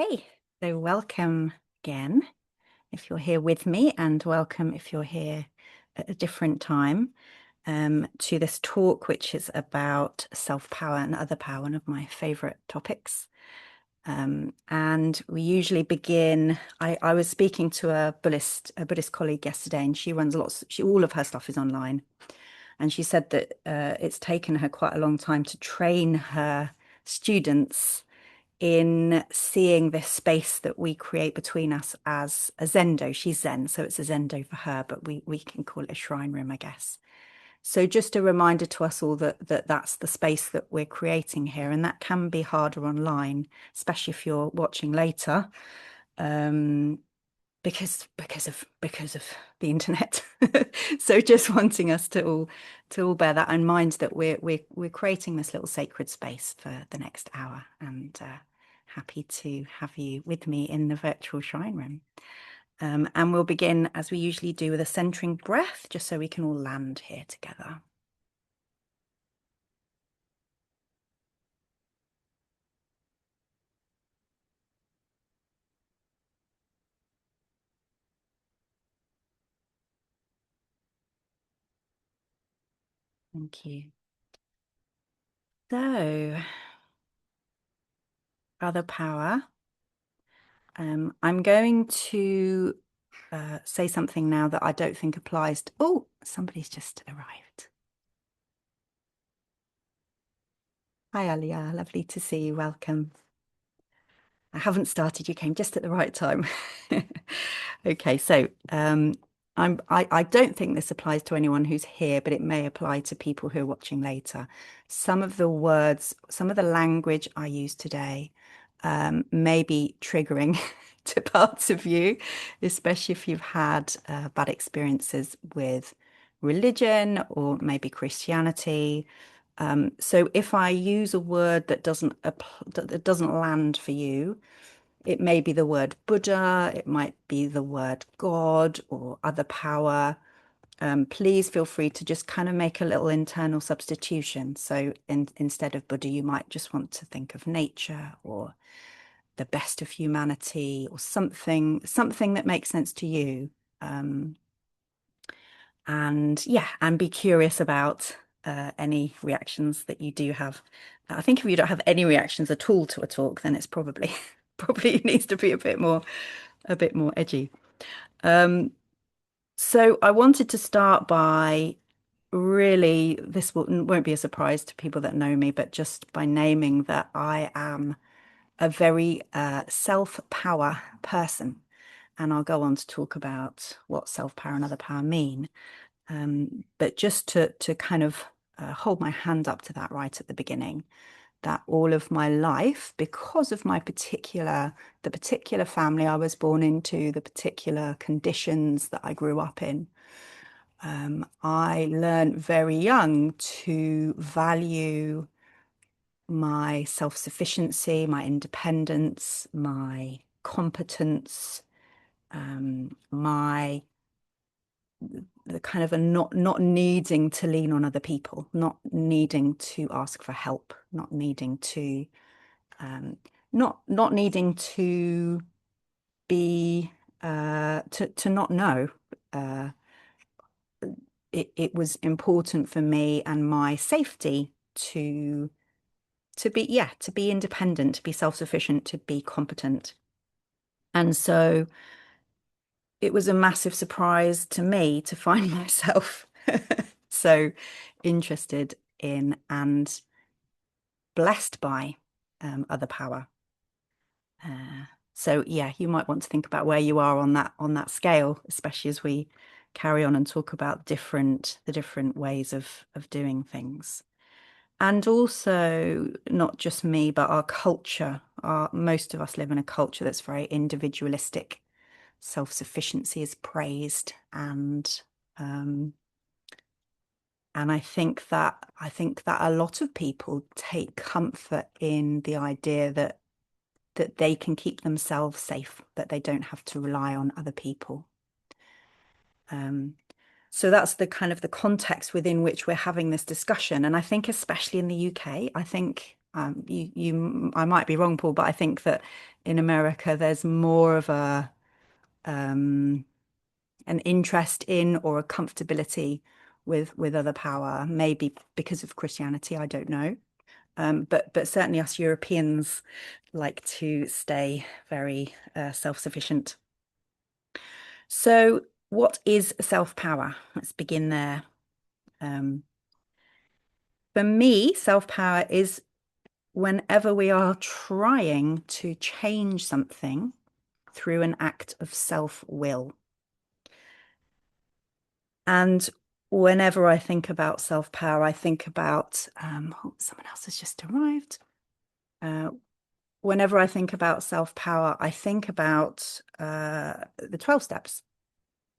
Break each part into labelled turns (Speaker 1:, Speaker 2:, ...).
Speaker 1: Hey, so welcome again if you're here with me, and welcome if you're here at a different time to this talk, which is about self-power and other power, one of my favorite topics. And we usually begin. I was speaking to a Buddhist colleague yesterday, and she runs all of her stuff is online. And she said that it's taken her quite a long time to train her students in seeing this space that we create between us as a zendo. She's Zen, so it's a zendo for her, but we can call it a shrine room, I guess. So just a reminder to us all that that's the space that we're creating here, and that can be harder online, especially if you're watching later, um, because of the internet. So just wanting us to all bear that in mind, that we're creating this little sacred space for the next hour, and happy to have you with me in the virtual shrine room. And we'll begin as we usually do with a centering breath, just so we can all land here together. Thank you. So, other power. I'm going to say something now that I don't think applies to. Oh, somebody's just arrived. Hi, Alia. Lovely to see you. Welcome. I haven't started. You came just at the right time. Okay, so I don't think this applies to anyone who's here, but it may apply to people who are watching later. Some of the words, some of the language I use today may be triggering to parts of you, especially if you've had bad experiences with religion or maybe Christianity. So if I use a word that doesn't land for you, it may be the word Buddha, it might be the word God or other power. Please feel free to just kind of make a little internal substitution. So instead of Buddha, you might just want to think of nature or the best of humanity or something that makes sense to you. Um, and yeah, and be curious about any reactions that you do have. I think if you don't have any reactions at all to a talk, then it's probably probably needs to be a bit more edgy. Um, so I wanted to start by really, this won't be a surprise to people that know me, but just by naming that I am a very self-power person. And I'll go on to talk about what self-power and other power mean. But just to kind of hold my hand up to that right at the beginning, that all of my life, because of the particular family I was born into, the particular conditions that I grew up in, I learned very young to value my self-sufficiency, my independence, my competence, my the kind of a not needing to lean on other people, not needing to ask for help, not needing to not needing to be to not know. Uh, it was important for me and my safety to be independent, to be self-sufficient, to be competent. And so it was a massive surprise to me to find myself so interested in and blessed by other power. So yeah, you might want to think about where you are on that scale, especially as we carry on and talk about the different ways of doing things. And also not just me, but our culture. Most of us live in a culture that's very individualistic. Self-sufficiency is praised, um, and I think that a lot of people take comfort in the idea that they can keep themselves safe, that they don't have to rely on other people. So that's the context within which we're having this discussion. And I think especially in the UK, I think I might be wrong, Paul, but I think that in America there's more of a an interest in or a comfortability with other power, maybe because of Christianity, I don't know. But certainly us Europeans like to stay very self-sufficient. So what is self-power? Let's begin there. Um, for me, self-power is whenever we are trying to change something through an act of self-will. And whenever I think about self-power, I think about, oh, someone else has just arrived. Whenever I think about self-power, I think about the 12 steps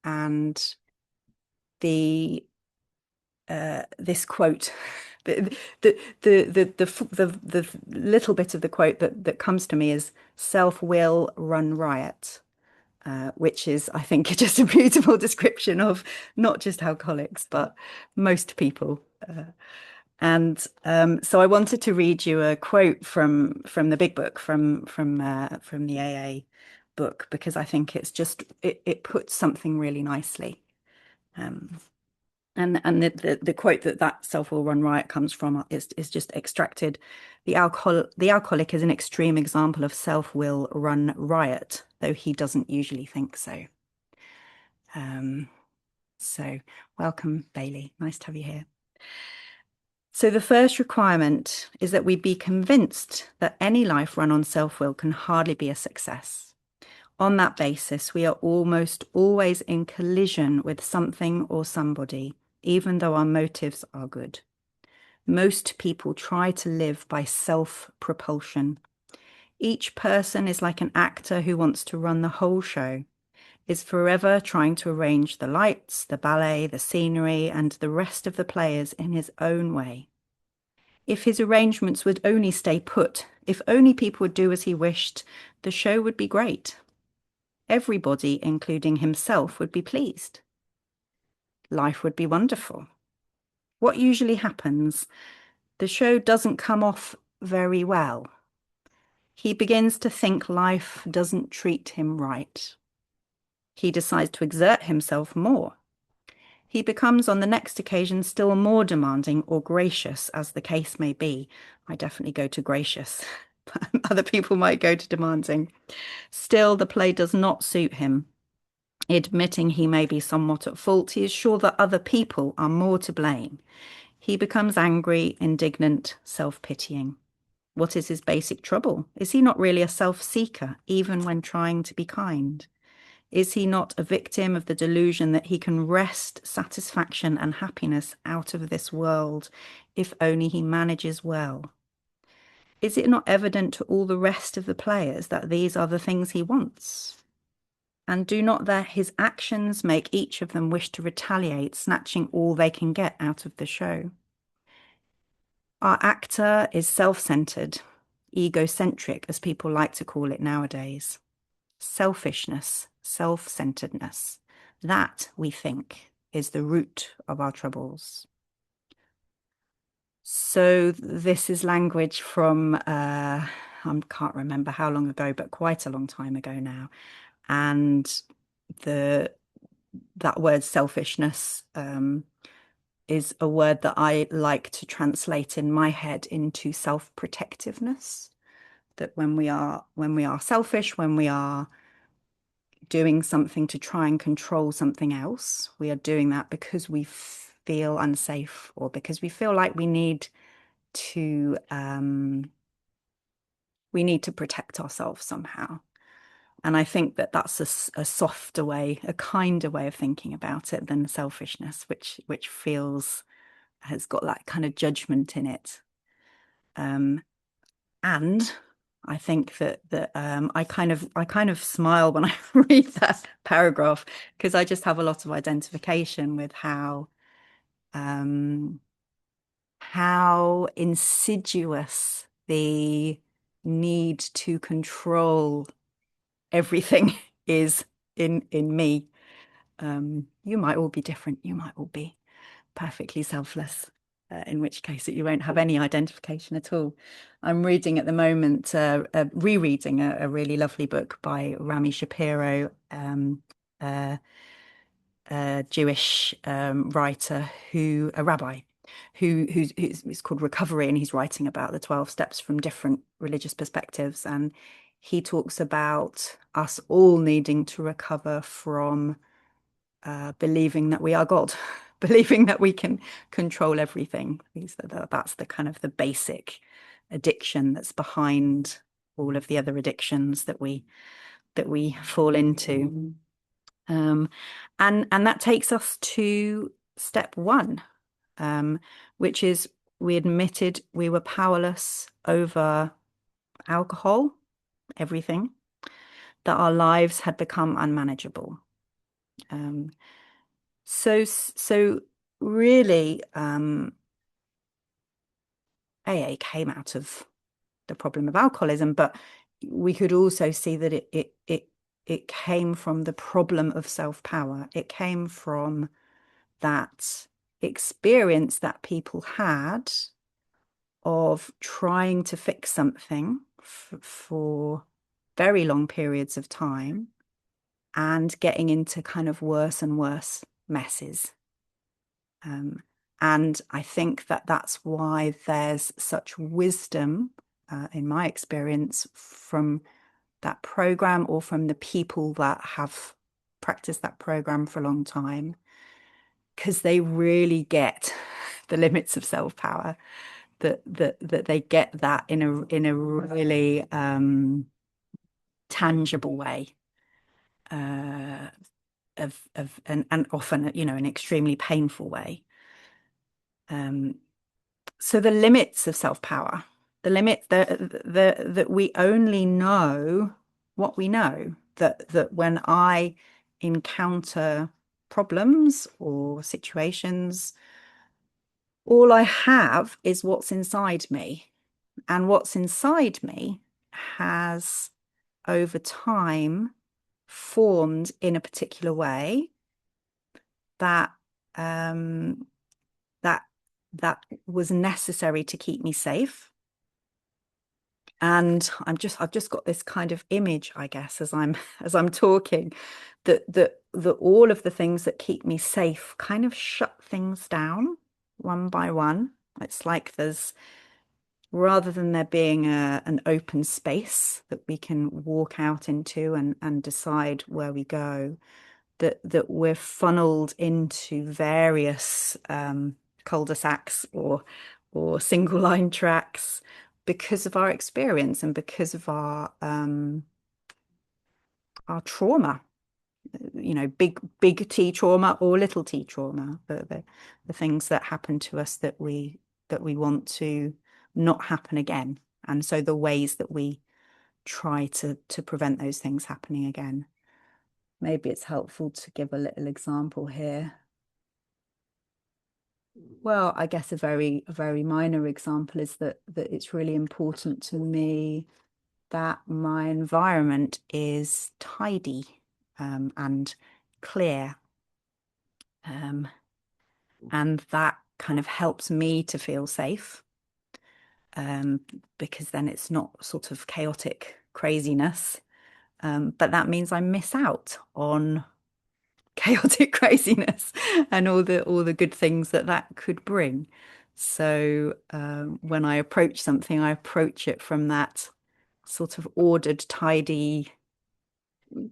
Speaker 1: and the this quote, the, the little bit of the quote that comes to me is self-will run riot. Which is, I think, just a beautiful description of not just alcoholics, but most people. And so I wanted to read you a quote from the big book, from the AA book, because I think it's just it puts something really nicely. Um, and the quote that self-will run riot comes from is just extracted. The alcoholic is an extreme example of self-will run riot, though he doesn't usually think so. So welcome, Bailey. Nice to have you here. So the first requirement is that we be convinced that any life run on self-will can hardly be a success. On that basis, we are almost always in collision with something or somebody, even though our motives are good. Most people try to live by self-propulsion. Each person is like an actor who wants to run the whole show, is forever trying to arrange the lights, the ballet, the scenery, and the rest of the players in his own way. If his arrangements would only stay put, if only people would do as he wished, the show would be great. Everybody, including himself, would be pleased. Life would be wonderful. What usually happens? The show doesn't come off very well. He begins to think life doesn't treat him right. He decides to exert himself more. He becomes on the next occasion still more demanding or gracious, as the case may be. I definitely go to gracious. Other people might go to demanding. Still, the play does not suit him. Admitting he may be somewhat at fault, he is sure that other people are more to blame. He becomes angry, indignant, self-pitying. What is his basic trouble? Is he not really a self-seeker, even when trying to be kind? Is he not a victim of the delusion that he can wrest satisfaction and happiness out of this world if only he manages well? Is it not evident to all the rest of the players that these are the things he wants? And do not his actions make each of them wish to retaliate, snatching all they can get out of the show? Our actor is self-centered, egocentric, as people like to call it nowadays. Selfishness, self-centeredness. That, we think, is the root of our troubles. So this is language from, I can't remember how long ago, but quite a long time ago now. And that word selfishness is a word that I like to translate in my head into self-protectiveness. That when we are selfish, when we are doing something to try and control something else, we are doing that because we feel unsafe or because we feel like we need to protect ourselves somehow. And I think that that's a softer way, a kinder way of thinking about it than selfishness, which has got that kind of judgment in it. And I think that I kind of smile when I read that paragraph because I just have a lot of identification with how insidious the need to control everything is in me. You might all be different. You might all be perfectly selfless. in which case you won't have any identification at all. I'm reading at the moment, rereading a really lovely book by Rami Shapiro, uh, a Jewish writer a rabbi, who's it's called Recovery, and he's writing about the 12 steps from different religious perspectives. And he talks about us all needing to recover from believing that we are God, believing that we can control everything. That's the kind of the basic addiction that's behind all of the other addictions that we fall into. Um, and that takes us to step one, which is we admitted we were powerless over alcohol, everything, that our lives had become unmanageable. Um, so really, AA came out of the problem of alcoholism, but we could also see that it came from the problem of self-power. It came from that experience that people had of trying to fix something for very long periods of time and getting into kind of worse and worse messes. And I think that that's why there's such wisdom, in my experience, from that program or from the people that have practiced that program for a long time, because they really get the limits of self-power, that they get that in a really tangible way, and often, an extremely painful way. So the limits of self-power, the limit that we only know what we know, that when I encounter problems or situations, all I have is what's inside me. And what's inside me has over time formed in a particular way that that that was necessary to keep me safe. And I've just got this kind of image, I guess, as I'm talking, that all of the things that keep me safe kind of shut things down one by one. It's like there's, rather than there being an open space that we can walk out into and decide where we go, that we're funneled into various cul-de-sacs or single line tracks because of our experience and because of our trauma, big T trauma or little T trauma, the things that happen to us that we want to not happen again. And so the ways that we try to prevent those things happening again. Maybe it's helpful to give a little example here. Well, I guess a very minor example is that it's really important to me that my environment is tidy, and clear. And that kind of helps me to feel safe, because then it's not sort of chaotic craziness. But that means I miss out on chaotic craziness and all the good things that could bring. So when I approach something, I approach it from that sort of ordered, tidy,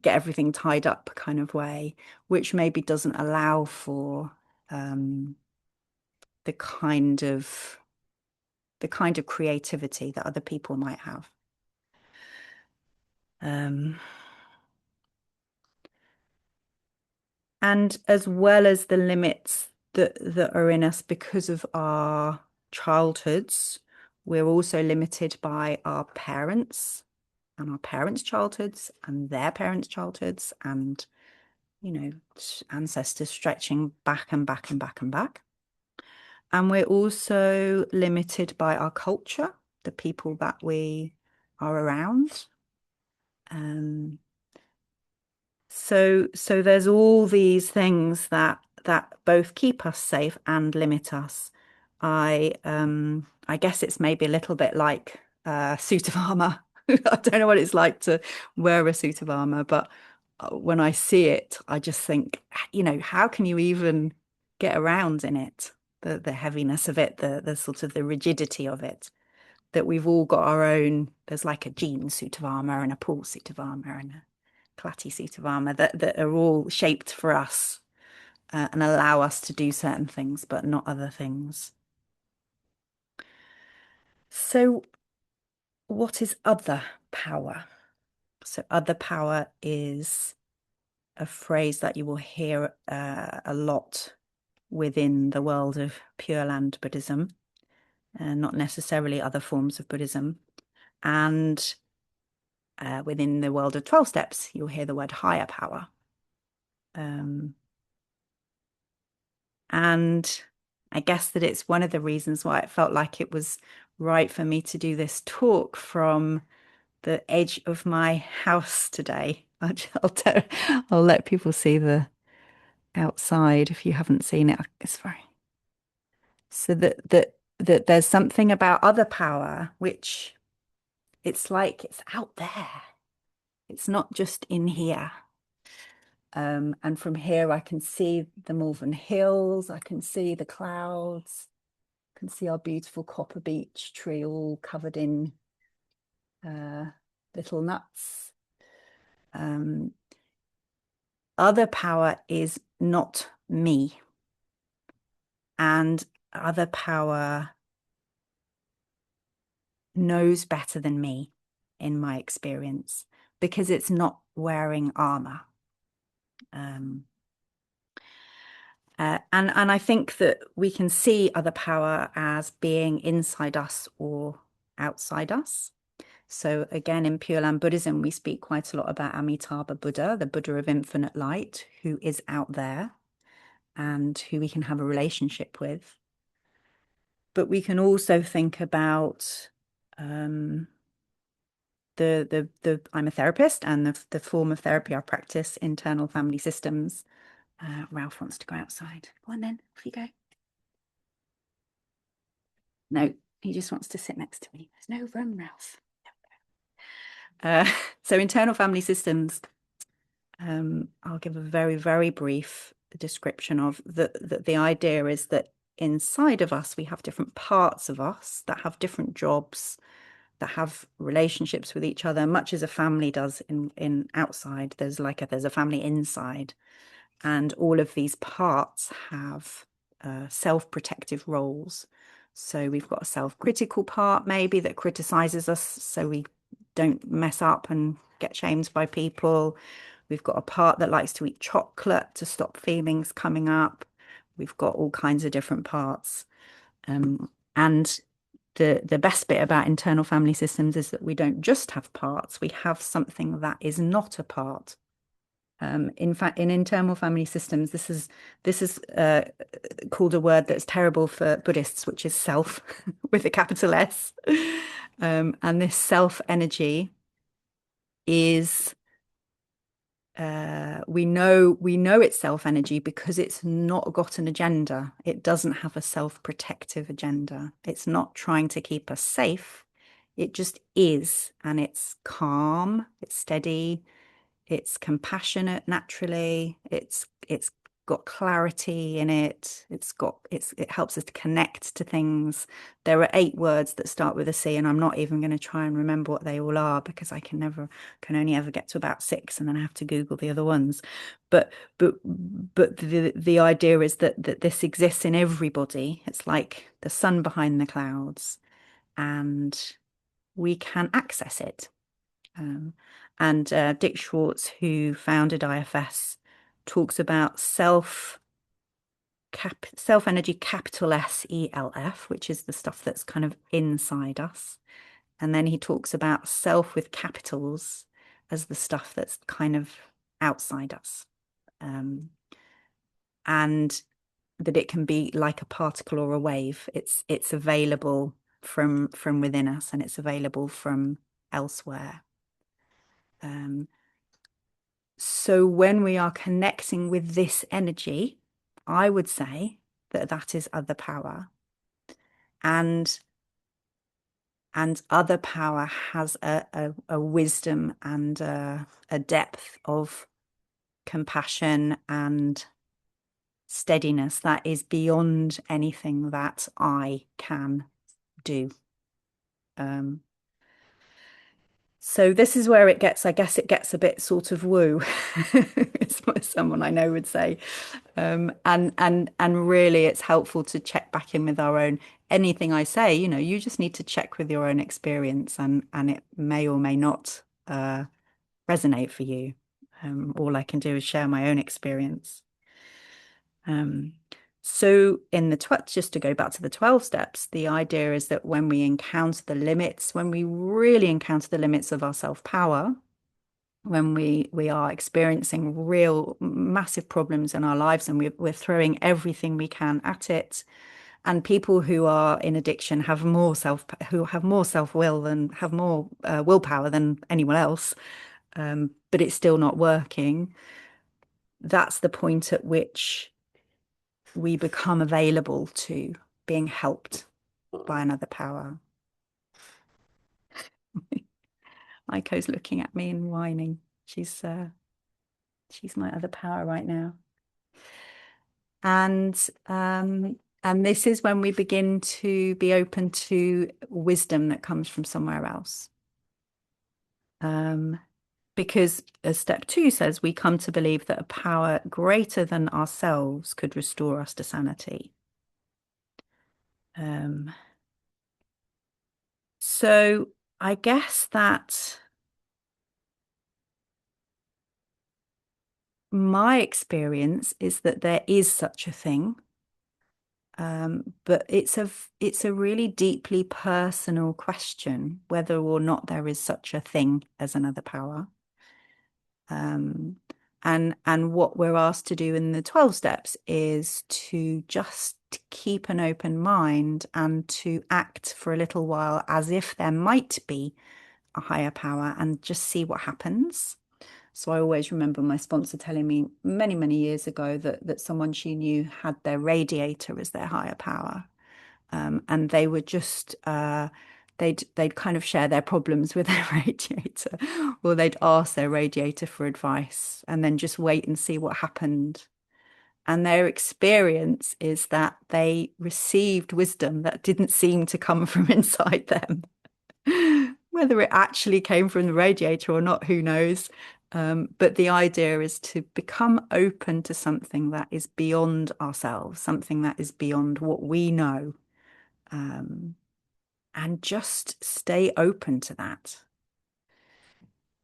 Speaker 1: get everything tied up kind of way, which maybe doesn't allow for the kind of creativity that other people might have. And as well as the limits that are in us because of our childhoods, we're also limited by our parents and our parents' childhoods and their parents' childhoods and, ancestors stretching back and back and back and back. And we're also limited by our culture, the people that we are around. So there's all these things that both keep us safe and limit us. I guess it's maybe a little bit like a suit of armor. I don't know what it's like to wear a suit of armor, but when I see it, I just think, how can you even get around in it? The heaviness of it, the sort of the rigidity of it, that we've all got our own. There's like a jean suit of armor and a Paul suit of armor and a Clatty suit of armor that are all shaped for us and allow us to do certain things, but not other things. So, what is other power? So, other power is a phrase that you will hear a lot within the world of Pure Land Buddhism, and not necessarily other forms of Buddhism. And within the world of 12 steps, you'll hear the word higher power. Um, and I guess that it's one of the reasons why it felt like it was right for me to do this talk from the edge of my house today. I'll let people see the outside if you haven't seen it. It's very so that there's something about other power which it's like it's out there. It's not just in here. And from here I can see the Malvern Hills, I can see the clouds, I can see our beautiful copper beech tree all covered in little nuts. Other power is not me. And other power knows better than me, in my experience, because it's not wearing armor. And I think that we can see other power as being inside us or outside us. So again, in Pure Land Buddhism, we speak quite a lot about Amitabha Buddha, the Buddha of infinite light, who is out there and who we can have a relationship with. But we can also think about I'm a therapist, and the form of therapy I practice, internal family systems. Ralph wants to go outside. Go on then, off you go. No, he just wants to sit next to me. There's no room, Ralph. So internal family systems, I'll give a very, very brief description of the idea is that inside of us, we have different parts of us that have different jobs, that have relationships with each other, much as a family does in outside. There's a family inside, and all of these parts have self-protective roles. So we've got a self-critical part maybe that criticizes us so we don't mess up and get shamed by people. We've got a part that likes to eat chocolate to stop feelings coming up. We've got all kinds of different parts. And the best bit about internal family systems is that we don't just have parts, we have something that is not a part. In fact, in internal family systems, this is called a word that's terrible for Buddhists, which is self with a capital S. And this self energy is we know it's self energy because it's not got an agenda. It doesn't have a self-protective agenda. It's not trying to keep us safe. It just is, and it's calm, it's steady, it's compassionate naturally, it's got clarity in it, it helps us to connect to things. There are 8 words that start with a C, and I'm not even going to try and remember what they all are because I can only ever get to about 6, and then I have to Google the other ones. But the idea is that this exists in everybody. It's like the sun behind the clouds, and we can access it. And Dick Schwartz, who founded IFS, talks about self energy, capital SELF, which is the stuff that's kind of inside us. And then he talks about self with capitals as the stuff that's kind of outside us. And that it can be like a particle or a wave. It's available from within us, and it's available from elsewhere. So when we are connecting with this energy, I would say that is other power. and other power has a wisdom and a depth of compassion and steadiness that is beyond anything that I can do. Um, so this is where it gets, I guess it gets a bit sort of woo, as what someone I know would say. And really it's helpful to check back in with our own anything I say, you just need to check with your own experience and it may or may not resonate for you. All I can do is share my own experience. Um, so in the 12, just to go back to the 12 steps, the idea is that when we encounter the limits, when we really encounter the limits of our self-power, when we are experiencing real massive problems in our lives and we're throwing everything we can at it. And people who are in addiction have more self-will and have more willpower than anyone else, but it's still not working. That's the point at which we become available to being helped by another power. Aiko's looking at me and whining. She's my other power right now. And this is when we begin to be open to wisdom that comes from somewhere else. Because as step 2 says, we come to believe that a power greater than ourselves could restore us to sanity. So I guess that my experience is that there is such a thing, but it's a really deeply personal question whether or not there is such a thing as another power. And what we're asked to do in the 12 steps is to just keep an open mind and to act for a little while as if there might be a higher power and just see what happens. So I always remember my sponsor telling me many, many years ago that someone she knew had their radiator as their higher power. And they would just they'd kind of share their problems with their radiator, or they'd ask their radiator for advice and then just wait and see what happened. And their experience is that they received wisdom that didn't seem to come from inside them. Whether it actually came from the radiator or not, who knows? But the idea is to become open to something that is beyond ourselves, something that is beyond what we know, and just stay open to that.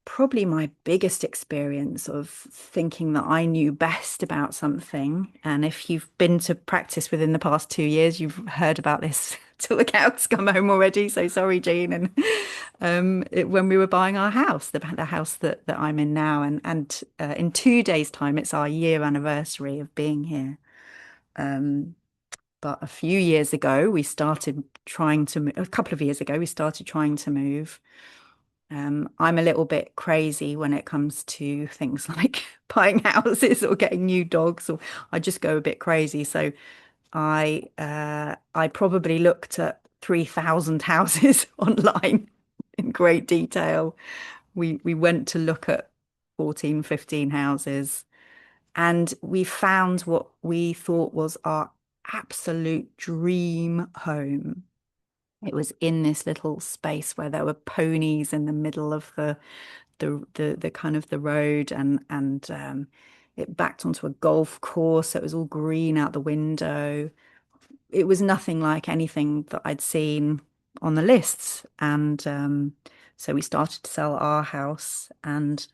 Speaker 1: Probably my biggest experience of thinking that I knew best about something. And if you've been to practice within the past 2 years, you've heard about this till the cows come home already. So sorry, Jean. And when we were buying our house, the house that I'm in now, and in 2 days' time, it's our year anniversary of being here. But a few years ago, we started trying to move. A couple of years ago, we started trying to move. I'm a little bit crazy when it comes to things like buying houses or getting new dogs, or I just go a bit crazy. So I probably looked at 3,000 houses online in great detail. We went to look at 14, 15 houses, and we found what we thought was our absolute dream home. It was in this little space where there were ponies in the middle of the kind of the road, and it backed onto a golf course. So it was all green out the window. It was nothing like anything that I'd seen on the lists. And so we started to sell our house. And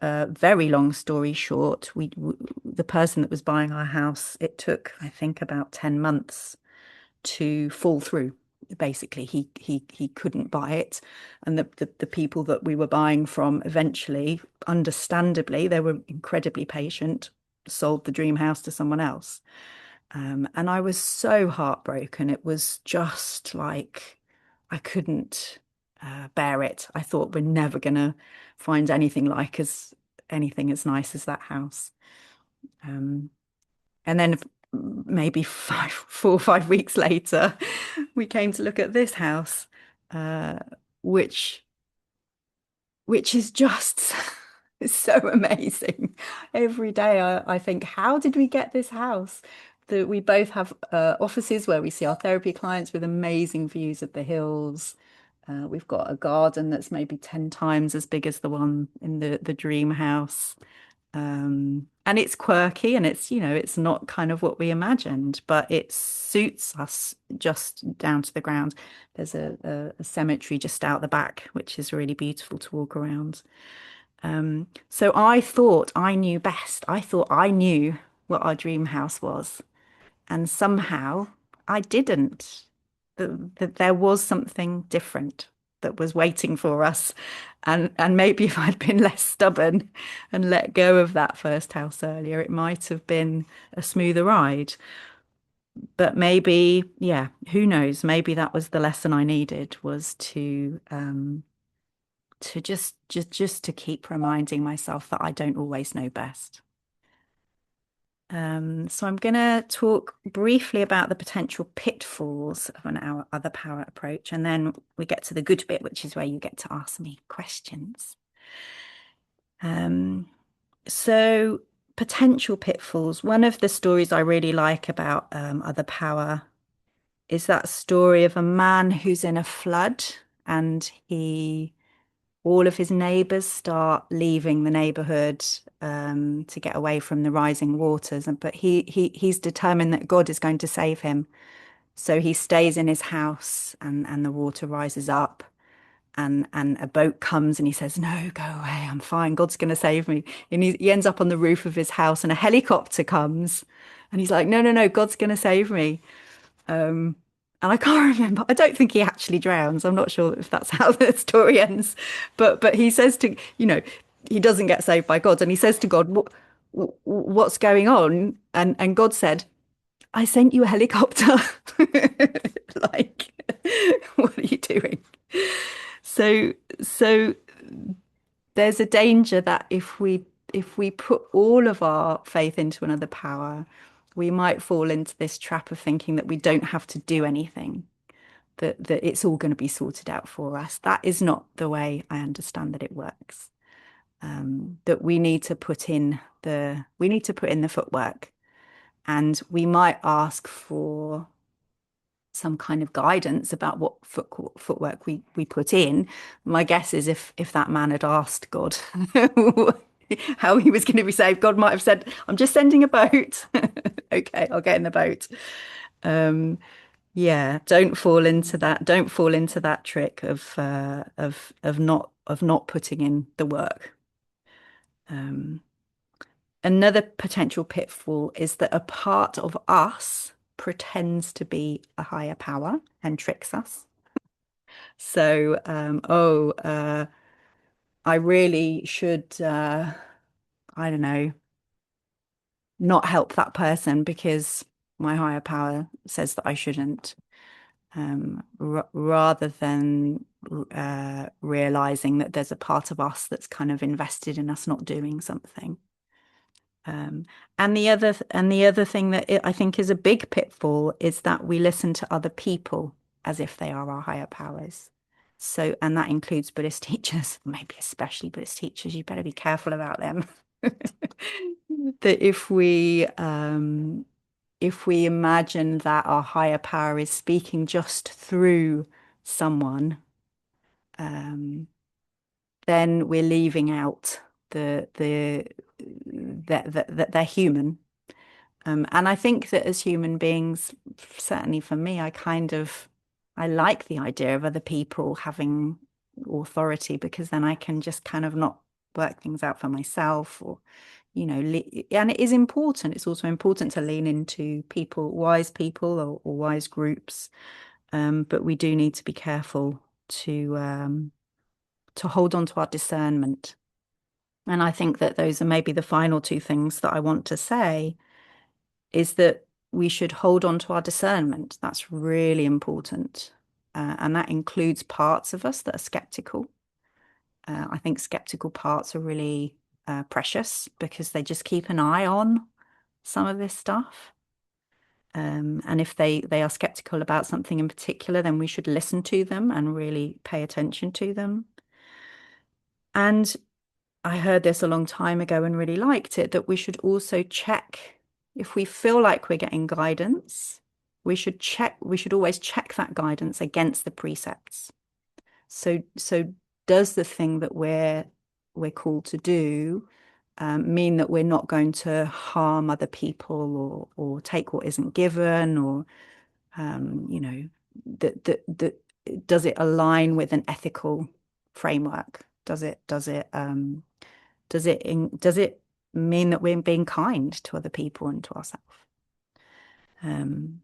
Speaker 1: very long story short, the person that was buying our house, it took, I think, about 10 months to fall through. Basically, he couldn't buy it, and the people that we were buying from eventually, understandably, they were incredibly patient, sold the dream house to someone else. And I was so heartbroken. It was just like I couldn't bear it. I thought we're never gonna find anything as nice as that house. And then maybe 4 or 5 weeks later, we came to look at this house, uh, which is just it's so amazing. Every day I think, how did we get this house? That we both have offices where we see our therapy clients with amazing views of the hills. We've got a garden that's maybe 10 times as big as the one in the dream house. And it's quirky and it's not kind of what we imagined, but it suits us just down to the ground. There's a cemetery just out the back, which is really beautiful to walk around. So I thought I knew best. I thought I knew what our dream house was. And somehow I didn't. That there was something different that was waiting for us. And maybe if I'd been less stubborn and let go of that first house earlier, it might have been a smoother ride. But maybe, yeah, who knows? Maybe that was the lesson I needed was to just to keep reminding myself that I don't always know best. So I'm going to talk briefly about the potential pitfalls of an other power approach, and then we get to the good bit, which is where you get to ask me questions. So potential pitfalls. One of the stories I really like about other power is that story of a man who's in a flood and he all of his neighbors start leaving the neighborhood to get away from the rising waters. But he's determined that God is going to save him. So he stays in his house and the water rises up and a boat comes and he says, "No, go away, I'm fine. God's going to save me." And he ends up on the roof of his house and a helicopter comes and he's like, "No, no, no, God's going to save me." And I can't remember. I don't think he actually drowns. I'm not sure if that's how the story ends. But he says he doesn't get saved by God, and he says to God, "What's going on?" And God said, "I sent you a helicopter." Like, what are you doing? So so there's a danger that if we put all of our faith into another power, we might fall into this trap of thinking that we don't have to do anything, that it's all going to be sorted out for us. That is not the way I understand that it works. That we need to put in the footwork, and we might ask for some kind of guidance about what footwork we put in. My guess is if that man had asked God how he was going to be saved, God might have said, "I'm just sending a boat." Okay, I'll get in the boat. Um, yeah, don't fall into that. Don't fall into that trick of not putting in the work. Um, Another potential pitfall is that a part of us pretends to be a higher power and tricks us. So, I really should, I don't know, not help that person because my higher power says that I shouldn't. Rather than realizing that there's a part of us that's kind of invested in us not doing something. Um, and the other thing that I think is a big pitfall is that we listen to other people as if they are our higher powers. So, and that includes Buddhist teachers, maybe especially Buddhist teachers. You better be careful about them. That if we imagine that our higher power is speaking just through someone, um, then we're leaving out that they're human. And I think that as human beings, certainly for me, I like the idea of other people having authority because then I can just kind of not work things out for myself or, and it is important. It's also important to lean into wise people or wise groups. But we do need to be careful to hold on to our discernment. And I think that those are maybe the final two things that I want to say is that we should hold on to our discernment. That's really important. And that includes parts of us that are skeptical. I think skeptical parts are really precious because they just keep an eye on some of this stuff. And if they are skeptical about something in particular, then we should listen to them and really pay attention to them. And I heard this a long time ago and really liked it, that we should also check if we feel like we're getting guidance, we should always check that guidance against the precepts. So does the thing that we're called to do mean that we're not going to harm other people or take what isn't given, or you know, that does it align with an ethical framework? Does it mean that we're being kind to other people and to ourselves? Um,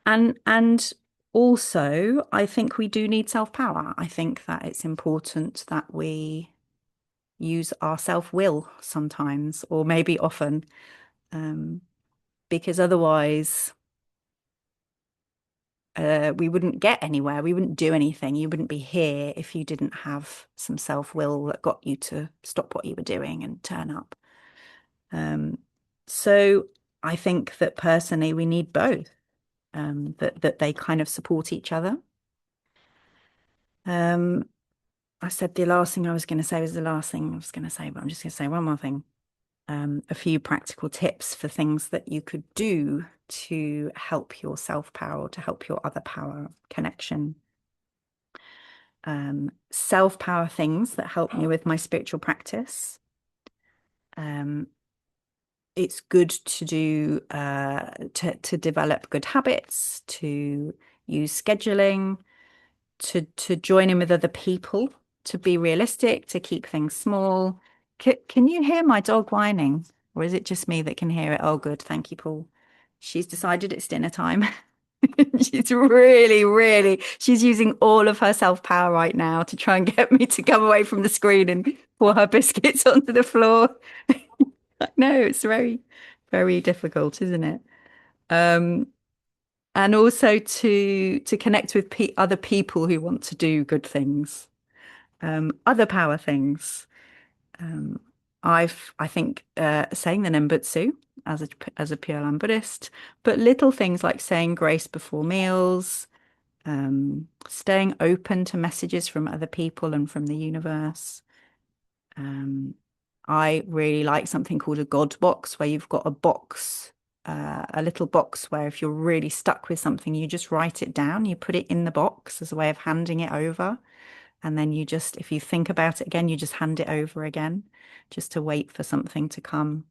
Speaker 1: and also, I think we do need self-power. I think that it's important that we use our self-will sometimes, or maybe often, because otherwise we wouldn't get anywhere. We wouldn't do anything. You wouldn't be here if you didn't have some self-will that got you to stop what you were doing and turn up. So I think that personally we need both, that they kind of support each other. I said the last thing I was going to say was the last thing I was going to say, but I'm just going to say one more thing. A few practical tips for things that you could do to help your self-power, to help your other power connection. Self-power things that help me with my spiritual practice. It's good to do to develop good habits, to use scheduling, to join in with other people, to be realistic, to keep things small. Can you hear my dog whining? Or is it just me that can hear it? Oh, good. Thank you, Paul. She's decided it's dinner time. She's she's using all of her self-power right now to try and get me to come away from the screen and pour her biscuits onto the floor. No, it's very, very difficult, isn't it? Um, and also to connect with pe other people who want to do good things, other power things. Um, I think saying the Nembutsu as a Pure Land Buddhist, but little things like saying grace before meals, staying open to messages from other people and from the universe. I really like something called a God box, where you've got a box, a little box where if you're really stuck with something, you just write it down, you put it in the box as a way of handing it over. And then you just, if you think about it again, you just hand it over again, just to wait for something to come.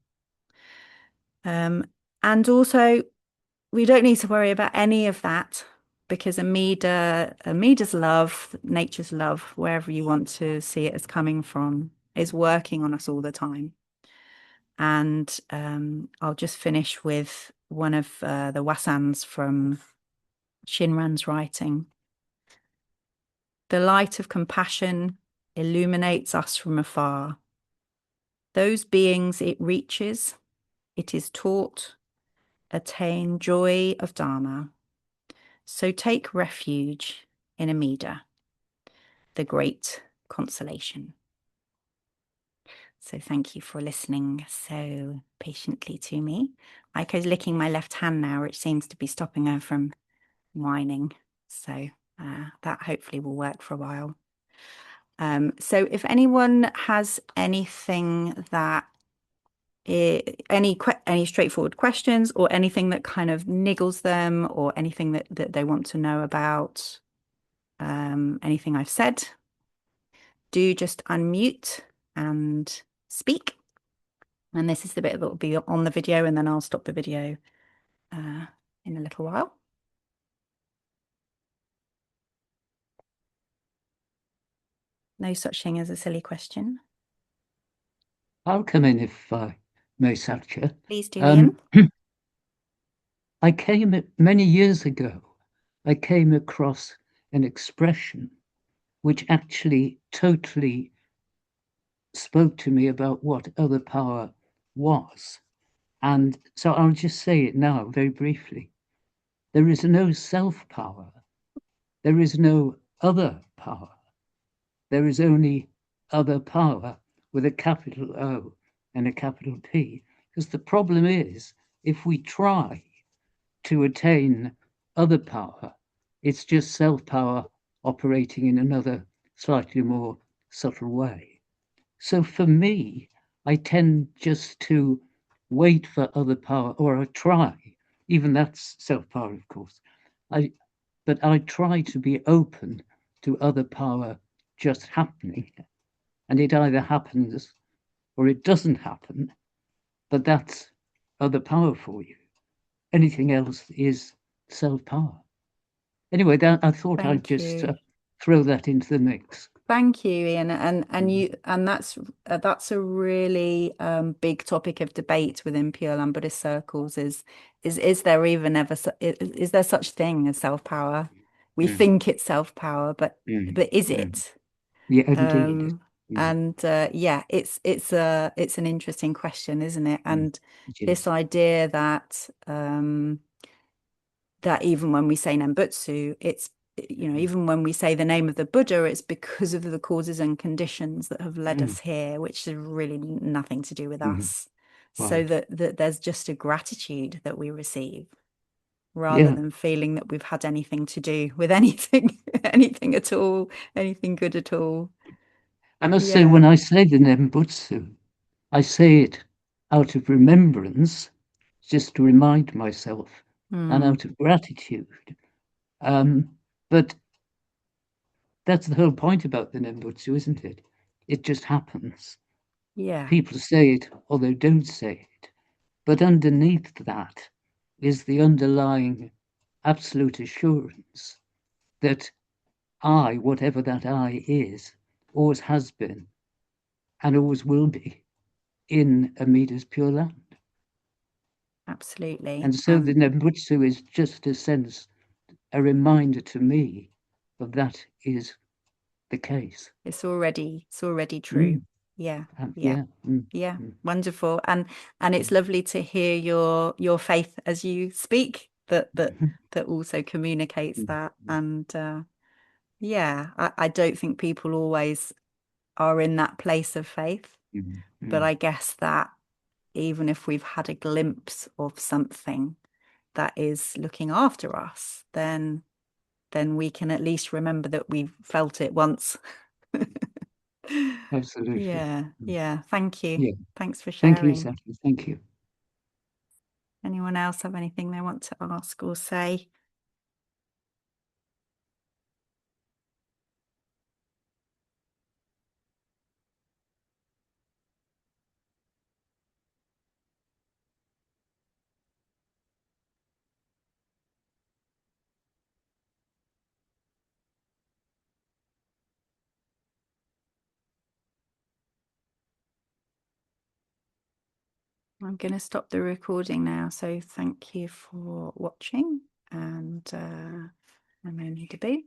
Speaker 1: And also, we don't need to worry about any of that, because Amida's love, nature's love, wherever you want to see it as coming from, is working on us all the time. And I'll just finish with one of the wasans from Shinran's writing. The light of compassion illuminates us from afar. Those beings it reaches, it is taught, attain joy of Dharma. So take refuge in Amida, the great consolation. So thank you for listening so patiently to me. Aiko's licking my left hand now, which seems to be stopping her from whining. So that hopefully will work for a while. So if anyone has anything that any straightforward questions, or anything that kind of niggles them, or anything that they want to know about anything I've said, do just unmute and speak. And this is the bit that will be on the video, and then I'll stop the video in a little while. No such thing as a silly question.
Speaker 2: I'll come in if I may, Satya.
Speaker 1: Please do, Ian.
Speaker 2: Many years ago, I came across an expression which actually totally spoke to me about what other power was. And so I'll just say it now very briefly. There is no self-power. There is no other power. There is only other power with a capital O and a capital P. Because the problem is, if we try to attain other power. It's just self-power operating in another slightly more subtle way. So for me, I tend just to wait for other power, or I try, even that's self-power, of course. But I try to be open to other power just happening. And it either happens or it doesn't happen, but that's other power for you. Anything else is self-power. Anyway, I thought I'd
Speaker 1: Thank
Speaker 2: just
Speaker 1: you.
Speaker 2: throw that into the mix.
Speaker 1: Thank you, Ian, and
Speaker 2: Mm,
Speaker 1: you, and that's a really big topic of debate within Pure Land Buddhist circles. Is there even ever is there such thing as self-power? We
Speaker 2: mm,
Speaker 1: think it's self-power,
Speaker 2: mm,
Speaker 1: but is
Speaker 2: mm.
Speaker 1: it?
Speaker 2: Yeah, indeed.
Speaker 1: Um,
Speaker 2: Mm,
Speaker 1: and yeah, it's an interesting question, isn't it?
Speaker 2: mm.
Speaker 1: And
Speaker 2: It
Speaker 1: this
Speaker 2: is.
Speaker 1: idea that that even when we say Nembutsu, it's, you know,
Speaker 2: Mm,
Speaker 1: even when we say the name of the Buddha, it's because of the causes and conditions that have led
Speaker 2: mm,
Speaker 1: us here, which is really nothing to do with
Speaker 2: mm.
Speaker 1: us. So
Speaker 2: Right.
Speaker 1: that there's just a gratitude that we receive rather
Speaker 2: Yeah.
Speaker 1: than feeling that we've had anything to do with anything, anything at all, anything good at all.
Speaker 2: I must say,
Speaker 1: Yeah.
Speaker 2: when I say the Nembutsu, I say it out of remembrance, just to remind myself, and
Speaker 1: Mm,
Speaker 2: out of gratitude. Um, but that's the whole point about the Nembutsu, isn't it? It just happens.
Speaker 1: yeah,
Speaker 2: People say it or they don't say it. But underneath that is the underlying absolute assurance that I, whatever that I is, always has been and always will be in Amida's Pure Land.
Speaker 1: absolutely.
Speaker 2: And so the Nembutsu is just a sense, a reminder to me of that is the case.
Speaker 1: It's already true.
Speaker 2: Mm,
Speaker 1: Yeah, yeah.
Speaker 2: yeah. Mm,
Speaker 1: Yeah,
Speaker 2: mm,
Speaker 1: wonderful. And it's
Speaker 2: mm,
Speaker 1: lovely to hear your faith as you speak
Speaker 2: mhm,
Speaker 1: that also communicates
Speaker 2: mm,
Speaker 1: that. And yeah, I don't think people always are in that place of faith,
Speaker 2: mm,
Speaker 1: but
Speaker 2: mm.
Speaker 1: I guess that even if we've had a glimpse of something that is looking after us, then we can at least remember that we felt it once.
Speaker 2: Absolutely.
Speaker 1: Yeah,
Speaker 2: Mm,
Speaker 1: yeah. Thank you.
Speaker 2: yeah.
Speaker 1: Thanks for
Speaker 2: Thank you,
Speaker 1: sharing.
Speaker 2: Satya. Thank you.
Speaker 1: Anyone else have anything they want to ask or say? I'm going to stop the recording now. So thank you for watching, and I'm Amida Buddha.